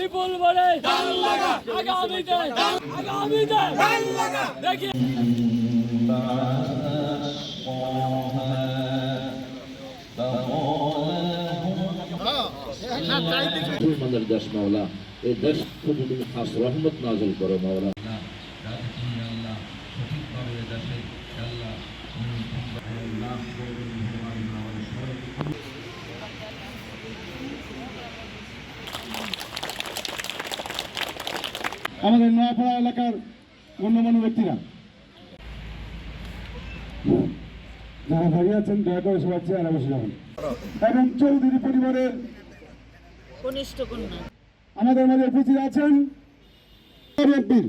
বিপুল বলে আগামীতে দেখি মুসলমানদের দেশ মাওলা, এই দেশ তুমি খাস রহমত নাযিল করো মাওলা। আমাদের নোয়াপাড়া এলাকার গণ্যমান্য ব্যক্তিরা যারা দাঁড়িয়ে আছেন দয়া করে সবাই চেয়ারে বসে যাবেন। এবং চৌধুরী পরিবারের কনিষ্ঠ কন্যা আমাদের মাঝে উপস্থিত আছেন বিএনপির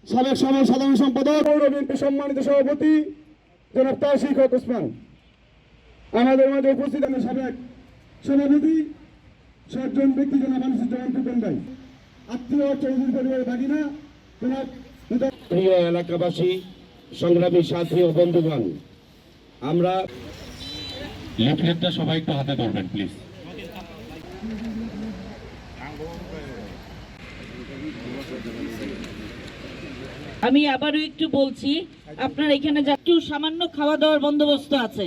সাবেক সাধারণ সম্পাদক, পৌর বিএনপি সম্মানিত সভাপতি জনাব তাওশিক হক ওসমান। আমাদের মাঝে উপস্থিত আছেন সাবেক সভাপতি সাতজন ব্যক্তি জনাব আনিসুজ্জামান ফুকন ভাই, আত্মীয় চৌধুরী পরিবারের ভাগিনা জনাব। প্রিয় এলাকাবাসী, সংগ্রামী সাথী ও বন্ধুগণ, আমরা লিফলেটটা সবাই একটু হাতে ধরবেন প্লিজ। আমি আবারও একটু বলছি, আপনার এখানে একটু সামান্য খাওয়া দাওয়ার বন্দোবস্ত আছে।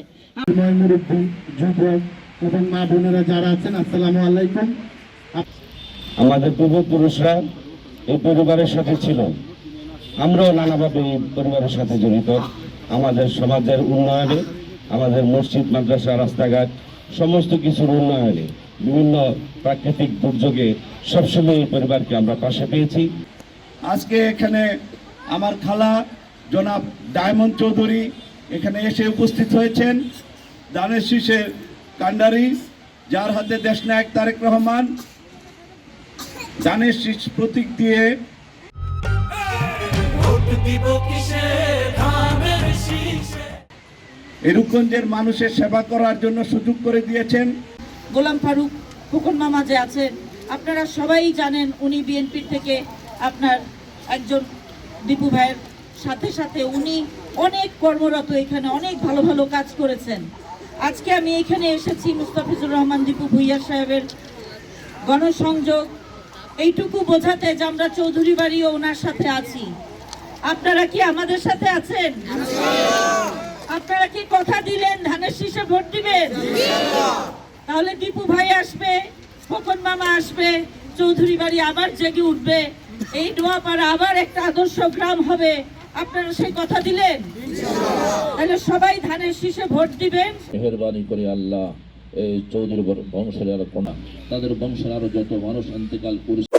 মুরব্বী, যুবক এবং মা বোনেরা যারা আছেন, আসসালামু আলাইকুম। আমাদের পূর্বপুরুষরা এই পরিবারের সাথে ছিল, আমরাও নানাভাবে এই পরিবারের সাথে জড়িত। আমাদের সমাজের উন্নয়নে, আমাদের মসজিদ, মাদ্রাসা, রাস্তাঘাট সমস্ত কিছুর উন্নয়নে, বিভিন্ন প্রাকৃতিক দুর্যোগে সবসময় এই পরিবারকে আমরা পাশে পেয়েছি। আজকে এখানে আমার খালা জনাব ডায়মন্ড চৌধুরী এখানে এসে উপস্থিত হয়েছেন। দানের শীষের কান্ডারি, যার হাতে দেশনায়ক তারেক রহমান দানের শীষ প্রতীক দিয়ে এই রূপগঞ্জের মানুষের সেবা করার জন্য সুযোগ করে দিয়েছেন। গোলাম ফারুক ফুকন মামা যে আছেন, আপনারা সবাই জানেন উনি বিএনপির থেকে আপনার একজন দীপু ভাইয়ের সাথে সাথে উনি অনেক কর্মরত, এখানে অনেক ভালো ভালো কাজ করেছেন। আজকে আমি এখানে এসেছি মুস্তাফিজুর রহমান দীপু ভুইয়া সাহেবের গণসংযোগ এইটুকু বোঝাতে যে আমরা চৌধুরী বাড়িও ওনার সাথে আছি। আপনারা কি আমাদের সাথে আছেন? আপনারা কি কথা দিলেন ধানের শীষে ভোট দিবেন? তাহলে দীপু ভাই আসবে, খোকন মামা আসবে, চৌধুরী বাড়ি আবার জেগে উঠবে, এই নোয়াপাড়া আবার একটা আদর্শ গ্রাম হবে। আপনারা সেই কথা দিলেন? তাহলে সবাই ধানের শীষে ভোট দিবেন। মেহেরবানি করে আল্লাহ এই চৌধুরী বংশের তাদের বংশের আরো যত মানুষ ইন্তেকাল করেছে